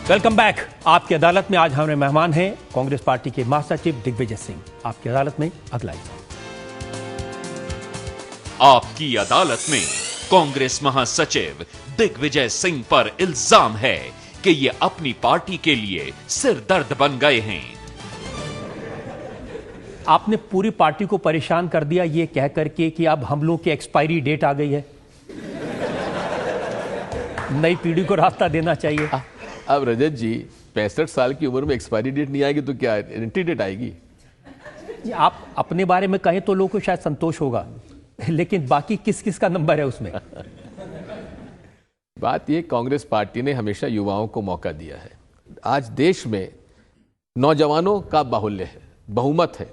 Welcome back. आपकी अदालत में आज हमारे मेहमान हैं कांग्रेस पार्टी के महासचिव दिग्विजय सिंह। आपकी अदालत में अगला हिस्सा। आपकी अदालत में कांग्रेस महासचिव दिग्विजय सिंह पर इल्जाम है कि ये अपनी पार्टी के लिए सिरदर्द बन गए हैं। आपने पूरी पार्टी को परेशान कर दिया ये कह करके कि अब हम लोग की एक्सपायरी डेट आ गई है, नई पीढ़ी को रास्ता देना चाहिए। अब रजत जी 65 साल की उम्र में एक्सपायरी डेट नहीं आएगी तो क्या एंट्री डेट आएगी? आप अपने बारे में कहें तो लोगों को शायद संतोष होगा, लेकिन बाकी किस किस का नंबर है उसमें? बात यह, कांग्रेस पार्टी ने हमेशा युवाओं को मौका दिया है। आज देश में नौजवानों का बाहुल्य है, बहुमत है,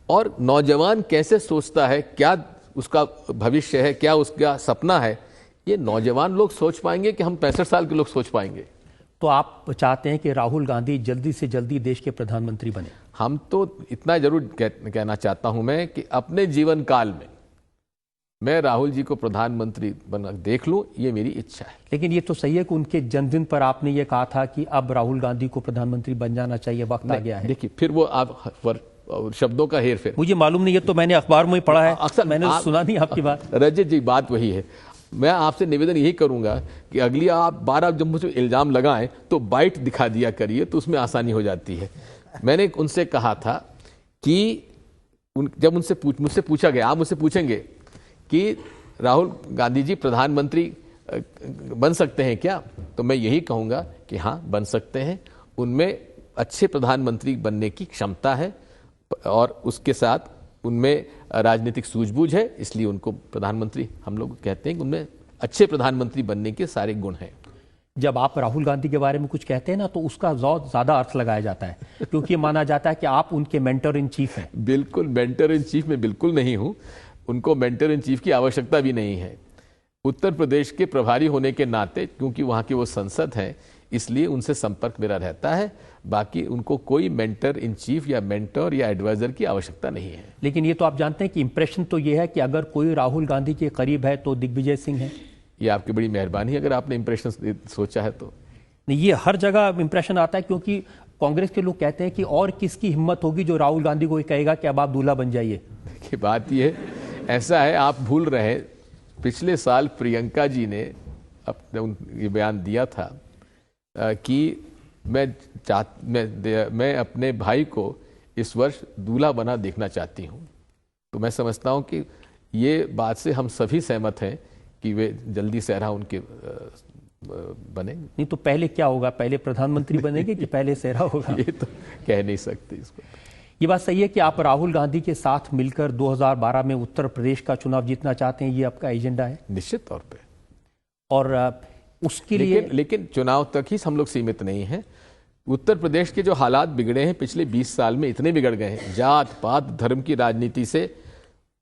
और नौजवान कैसे सोचता है, क्या उसका भविष्य है, क्या उसका सपना है, ये नौजवान लोग सोच पाएंगे कि हम 65 साल के लोग सोच पाएंगे? तो आप चाहते हैं कि राहुल गांधी जल्दी से जल्दी देश के प्रधानमंत्री बने? हम तो इतना जरूर कहना चाहता हूं मैं कि अपने जीवन काल में मैं राहुल जी को प्रधानमंत्री बना देख लूं, ये मेरी इच्छा है। लेकिन ये तो सही है कि उनके जन्मदिन पर आपने ये कहा था कि अब राहुल गांधी को प्रधानमंत्री बन जाना चाहिए, वक्त आ गया है। देखिए, फिर वो आप शब्दों का हेर फेर। मुझे मालूम नहीं, ये तो मैंने अखबार में पढ़ा है, अक्सर मैंने सुना नहीं आपकी बात। रजत जी, बात वही है। मैं आपसे निवेदन यही करूंगा कि अगली आप 12 जब मुझे इल्जाम लगाएं तो बाइट दिखा दिया करिए, तो उसमें आसानी हो जाती है। मैंने उनसे कहा था कि जब मुझसे पूछा गया, आप मुझसे पूछेंगे कि राहुल गांधी जी प्रधानमंत्री बन सकते हैं क्या, तो मैं यही कहूंगा कि हाँ, बन सकते हैं। उनमें अच्छे प्रधानमंत्री बनने की क्षमता है और उसके साथ उनमें राजनीतिक सूझबूझ है, इसलिए उनको प्रधानमंत्री हम लोग कहते हैं कि उनमें अच्छे प्रधानमंत्री बनने के सारे गुण हैं। जब आप राहुल गांधी के बारे में कुछ कहते हैं ना, तो उसका ज्यादा अर्थ लगाया जाता है, क्योंकि माना जाता है कि आप उनके मेंटर इन चीफ हैं। बिल्कुल, मेंटर इन चीफ में बिल्कुल नहीं हूं। उनको मेंटर इन चीफ की आवश्यकता भी नहीं है। उत्तर प्रदेश के प्रभारी होने के नाते, क्योंकि वहां की वो संसद है, इसलिए उनसे संपर्क मेरा रहता है। बाकी उनको कोई मेंटर इन चीफ या मेंटर या एडवाइजर की आवश्यकता नहीं है। लेकिन ये तो आप जानते हैं कि इंप्रेशन तो ये है कि अगर कोई राहुल गांधी के करीब है तो दिग्विजय सिंह है। ये आपकी बड़ी मेहरबानी अगर आपने इंप्रेशन सोचा है तो। नहीं, ये हर जगह इंप्रेशन आता है, क्योंकि कांग्रेस के लोग कहते हैं कि और किसकी हिम्मत होगी जो राहुल गांधी को कहेगा कि अब आप दूल्हा बन जाइए। देखिए, बात ये ऐसा है, आप भूल रहे हैं, पिछले साल प्रियंका जी ने ये बयान दिया था कि मैं अपने भाई को इस वर्ष दूल्हा बना देखना चाहती हूं। तो मैं समझता हूं कि ये बात से हम सभी सहमत हैं कि वे जल्दी सेहरा उनके बनेंगे। नहीं तो पहले क्या होगा, पहले प्रधानमंत्री बनेंगे कि पहले सेहरा होगा? ये तो कह नहीं सकते इसको। ये बात सही है कि आप राहुल गांधी के साथ मिलकर 2012 में उत्तर प्रदेश का चुनाव जीतना चाहते हैं, ये आपका एजेंडा है? निश्चित तौर पे। और उसके लिए लेकिन चुनाव तक ही हम लोग सीमित नहीं हैं। उत्तर प्रदेश के जो हालात बिगड़े हैं पिछले 20 साल में, इतने बिगड़ गए हैं, जात पात धर्म की राजनीति से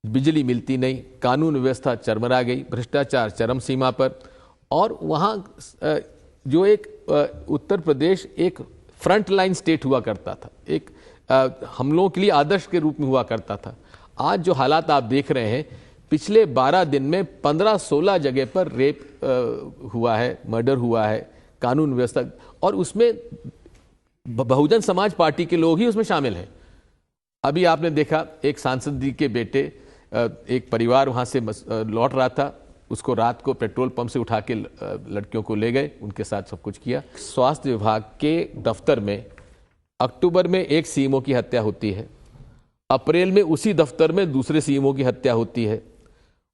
बिजली मिलती नहीं, कानून व्यवस्था चरमरा गई, भ्रष्टाचार चरम सीमा पर, और वहाँ जो एक उत्तर प्रदेश एक फ्रंट लाइन स्टेट हुआ करता था, एक हम लोगों के लिए आदर्श के रूप में हुआ करता था। आज जो हालात आप देख रहे हैं, पिछले 12 दिन में 15-16 जगह पर रेप हुआ है, मर्डर हुआ है, कानून व्यवस्था, और उसमें बहुजन समाज पार्टी के लोग ही उसमें शामिल हैं। अभी आपने देखा, एक सांसद जी के बेटे, एक परिवार वहां से लौट रहा था, उसको रात को पेट्रोल पंप से उठा के लड़कियों को ले गए, उनके साथ सब कुछ किया। स्वास्थ्य विभाग के दफ्तर में अक्टूबर में एक सीएमओ की हत्या होती है, अप्रैल में उसी दफ्तर में दूसरे सीएमओ की हत्या होती है।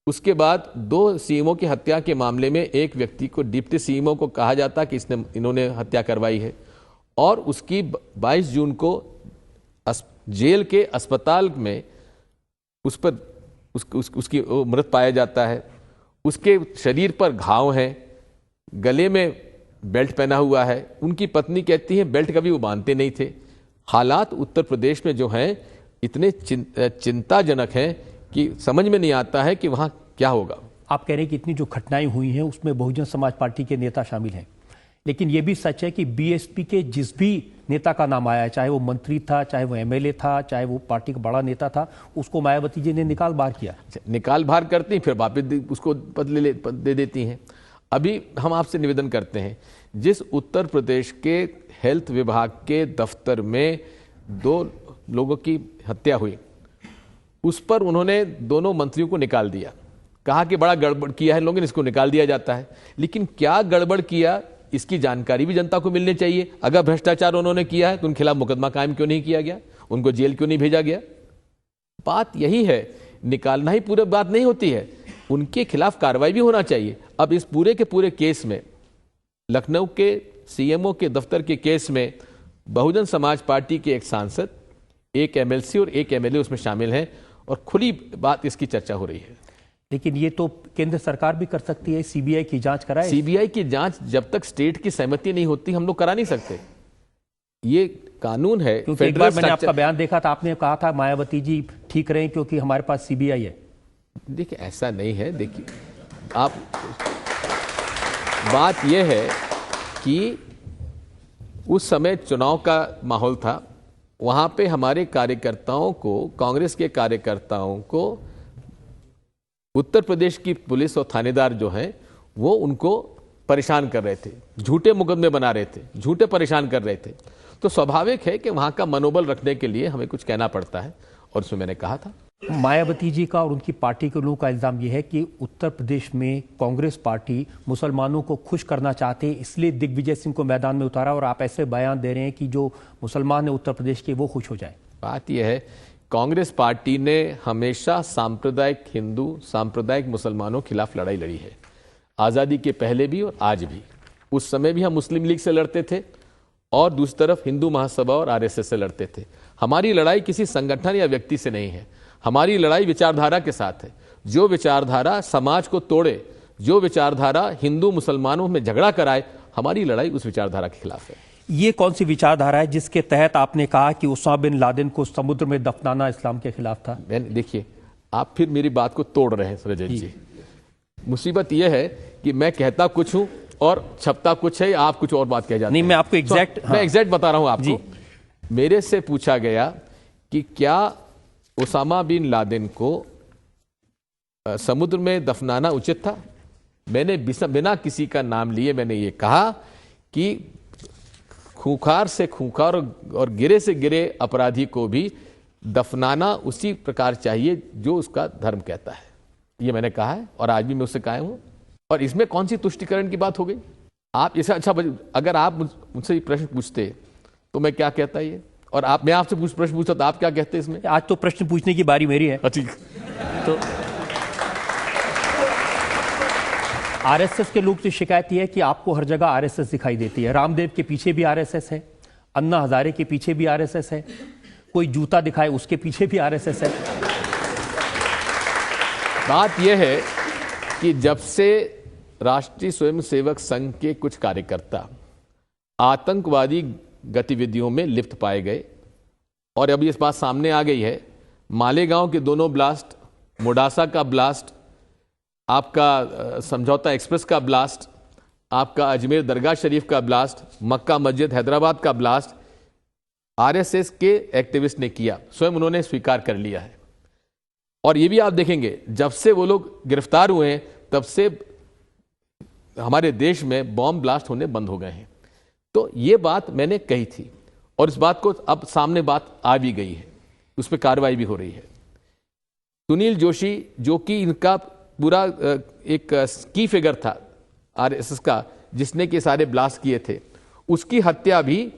उसके बाद 2 सीएमओ की हत्या के मामले में एक व्यक्ति को, डिप्टी सीएमओ को कहा जाता कि इन्होंने हत्या करवाई है, और उसकी 22 जून को जेल के अस्पताल में उस पर उसकी मृत पाया जाता है। उसके शरीर पर घाव हैं, गले में बेल्ट पहना हुआ है। उनकी पत्नी कहती है बेल्ट कभी वो बांधते नहीं थे। हालात उत्तर प्रदेश में जो हैं इतने चिंताजनक हैं कि समझ में नहीं आता है कि वहां क्या होगा। आप कह रहे हैं कि इतनी जो घटनाएं हुई हैं उसमें बहुजन समाज पार्टी के नेता शामिल हैं, लेकिन यह भी सच है कि बीएसपी के जिस भी नेता का नाम आया, चाहे वो मंत्री था, चाहे वो एमएलए था, चाहे वो पार्टी का बड़ा नेता था, उसको मायावती जी ने निकाल बाहर किया। निकाल बाहर करती, फिर वापिस उसको पद दे देती हैं। अभी हम आपसे निवेदन करते हैं, जिस उत्तर प्रदेश के हेल्थ विभाग के दफ्तर में 2 लोगों की हत्या हुई, उस पर उन्होंने दोनों मंत्रियों को निकाल दिया, कहा कि बड़ा गड़बड़ किया है लोगों ने, इसको निकाल दिया जाता है। लेकिन क्या गड़बड़ किया इसकी जानकारी भी जनता को मिलनी चाहिए। अगर भ्रष्टाचार उन्होंने किया है तो उनके खिलाफ मुकदमा कायम क्यों नहीं किया गया, उनको जेल क्यों नहीं भेजा गया। बात यही है, निकालना ही पूरी बात नहीं होती है, उनके खिलाफ कार्रवाई भी होना चाहिए। अब इस पूरे के पूरे केस में, लखनऊ के सीएमओ के दफ्तर के केस में बहुजन समाज पार्टी के एक सांसद, एक एमएलसी और एक एमएलए उसमें शामिल हैं और खुली बात इसकी चर्चा हो रही है। लेकिन ये तो केंद्र सरकार भी कर सकती है, सीबीआई की जांच कराए। सीबीआई की जांच जब तक स्टेट की सहमति नहीं होती हम लोग करा नहीं सकते, ये कानून है। क्योंकि एक बार मैंने आपका बयान देखा था, आपने कहा था मायावती जी ठीक रहे क्योंकि हमारे पास सीबीआई है। देखिए ऐसा नहीं है, देखिए आप, बात यह है कि उस समय चुनाव का माहौल था, वहां पे हमारे कार्यकर्ताओं को, कांग्रेस के कार्यकर्ताओं को उत्तर प्रदेश की पुलिस और थानेदार जो हैं वो उनको परेशान कर रहे थे, झूठे मुकदमे बना रहे थे, झूठे परेशान कर रहे थे। तो स्वाभाविक है कि वहां का मनोबल रखने के लिए हमें कुछ कहना पड़ता है, और उसमें मैंने कहा था। मायावती जी का और उनकी पार्टी के लोगों का इल्जाम यह है कि उत्तर प्रदेश में कांग्रेस पार्टी मुसलमानों को खुश करना चाहते हैं, इसलिए दिग्विजय सिंह को मैदान में उतारा, और आप ऐसे बयान दे रहे हैं कि जो मुसलमान है उत्तर प्रदेश के वो खुश हो जाए। बात यह है, कांग्रेस पार्टी ने हमेशा सांप्रदायिक हिंदू, सांप्रदायिक मुसलमानों के खिलाफ लड़ाई लड़ी है, आज़ादी के पहले भी और आज भी। उस समय भी हम मुस्लिम लीग से लड़ते थे और दूसरी तरफ हिंदू महासभा और आरएसएस से लड़ते थे। हमारी लड़ाई किसी संगठन या व्यक्ति से नहीं है, हमारी लड़ाई विचारधारा के साथ है। जो विचारधारा समाज को तोड़े, जो विचारधारा हिंदू मुसलमानों में झगड़ा कराए, हमारी लड़ाई उस विचारधारा के खिलाफ है। ये कौन सी विचारधारा है जिसके तहत आपने कहा कि उसामा बिन लादेन को समुद्र में दफनाना इस्लाम के खिलाफ था? देखिए, आप फिर मेरी बात को तोड़ रहे हैं रजत जी। मुसीबत यह है कि मैं कहता कुछ हूं और छपता कुछ है, आप कुछ और बात कह जाते हैं। नहीं, मैं आपको एग्जैक्ट मैं एग्जैक्ट बता रहा हूं आपको। मेरे से पूछा गया कि क्या उसामा बिन लादेन को समुद्र में दफनाना उचित था। मैंने बिना किसी का नाम लिए मैंने ये कहा कि खूंखार से खूंखार और गिरे से गिरे अपराधी को भी दफनाना उसी प्रकार चाहिए जो उसका धर्म कहता है। ये मैंने कहा है और आज भी मैं उससे कायम हूं। और इसमें कौन सी तुष्टिकरण की बात हो गई? आप इसे अच्छा, अगर आप मुझसे प्रश्न पूछते तो मैं क्या कहता ये, और मैं आपसे प्रश्न पूछता तो आप क्या कहते इसमें? आज तो प्रश्न पूछने की बारी मेरी है। ठीक। तो आरएसएस के लोग की शिकायत यह है कि आपको हर जगह आरएसएस दिखाई देती है। रामदेव के पीछे भी आरएसएस है, अन्ना हजारे के पीछे भी आरएसएस है, कोई जूता दिखाए उसके पीछे भी आरएसएस है। बात यह है कि जब से राष्ट्रीय स्वयंसेवक संघ के कुछ कार्यकर्ता आतंकवादी गतिविधियों में लिप्त पाए गए, और अभी इस बात सामने आ गई है, मालेगांव के दोनों ब्लास्ट, मोडासा का ब्लास्ट, आपका समझौता एक्सप्रेस का ब्लास्ट, आपका अजमेर दरगाह शरीफ का ब्लास्ट, मक्का मस्जिद हैदराबाद का ब्लास्ट आरएसएस के एक्टिविस्ट ने किया, स्वयं उन्होंने स्वीकार कर लिया है। और ये भी आप देखेंगे, जब से वो लोग गिरफ्तार हुए हैं तब से हमारे देश में बॉम्ब ब्लास्ट होने बंद हो गए हैं। तो ये बात मैंने कही थी और इस बात को अब सामने बात आ भी गई है, उस पर कार्रवाई भी हो रही है। सुनील जोशी, जो कि इनका पूरा एक की फिगर था आरएसएस का, जिसने के सारे ब्लास्ट किए थे, उसकी हत्या भी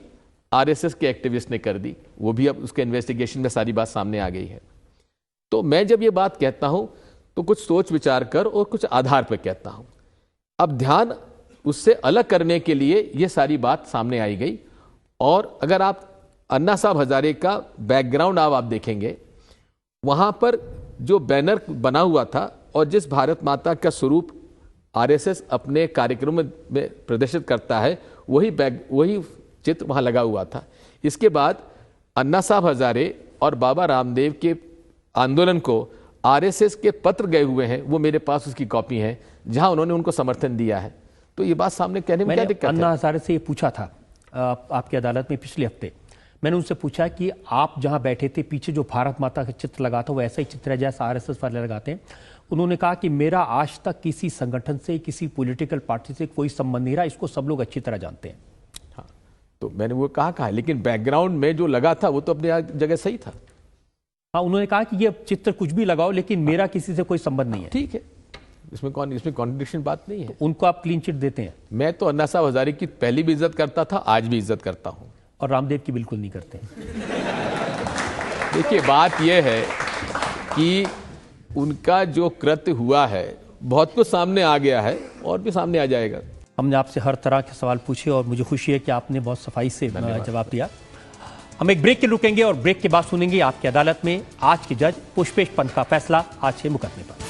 आरएसएस के एक्टिविस्ट ने कर दी। वो भी अब उसके इन्वेस्टिगेशन में सारी बात सामने आ गई है। तो मैं जब ये बात कहता हूं तो कुछ सोच विचार कर और कुछ आधार पर कहता हूं। अब ध्यान उससे अलग करने के लिए ये सारी बात सामने आई गई। और अगर आप अन्ना साहब हजारे का बैकग्राउंड आप देखेंगे, वहां पर जो बैनर बना हुआ था और जिस भारत माता का स्वरूप आरएसएस अपने कार्यक्रम में प्रदर्शित करता है, वही चित्र वहां लगा हुआ था। इसके बाद अन्ना साहब हजारे और बाबा रामदेव के आंदोलन को आरएसएस के पत्र गए हुए हैं, वो मेरे पास उसकी कॉपी है, जहां उन्होंने उनको समर्थन दिया है। तो ये बात सामने कहने में क्या दिक्कत है? अन्ना हजारे से ये पूछा था आपकी अदालत में पिछले हफ्ते। मैंने उनसे पूछा कि आप जहां बैठे थे पीछे जो भारत माता का चित्र लगा था वो ऐसा ही चित्र है जैसा आरएसएस वाले लगाते हैं। उन्होंने कहा कि मेरा आज तक किसी संगठन से, किसी पॉलिटिकल पार्टी से कोई संबंध नहीं रहा, इसको सब लोग अच्छी तरह जानते हैं। हाँ, तो मैंने वो कहा, लेकिन बैकग्राउंड में जो लगा था वो तो अपनी जगह सही था। हाँ, उन्होंने कहा कि ये चित्र कुछ भी लगाओ लेकिन मेरा किसी से कोई संबंध नहीं है। ठीक है, इसमें कॉन्ट्रडिक्शन बात नहीं है। तो उनको आप क्लीन चिट देते हैं? मैं तो अन्ना साहब हजारे की पहली भी इज्जत करता था, आज भी इज्जत करता हूं। और रामदेव की बिल्कुल नहीं करते। देखिए, बात यह है कि उनका जो कृत्य हुआ है बहुत कुछ सामने आ गया है और भी सामने आ जाएगा। हमने आपसे हर तरह के सवाल पूछे और मुझे खुशी है कि आपने बहुत सफाई से जवाब दिया। हम एक ब्रेक के रुकेंगे और ब्रेक के बाद सुनेंगे आपकी अदालत में आज के जज पुष्पेश पंत का फैसला आज के मुकदमे पर।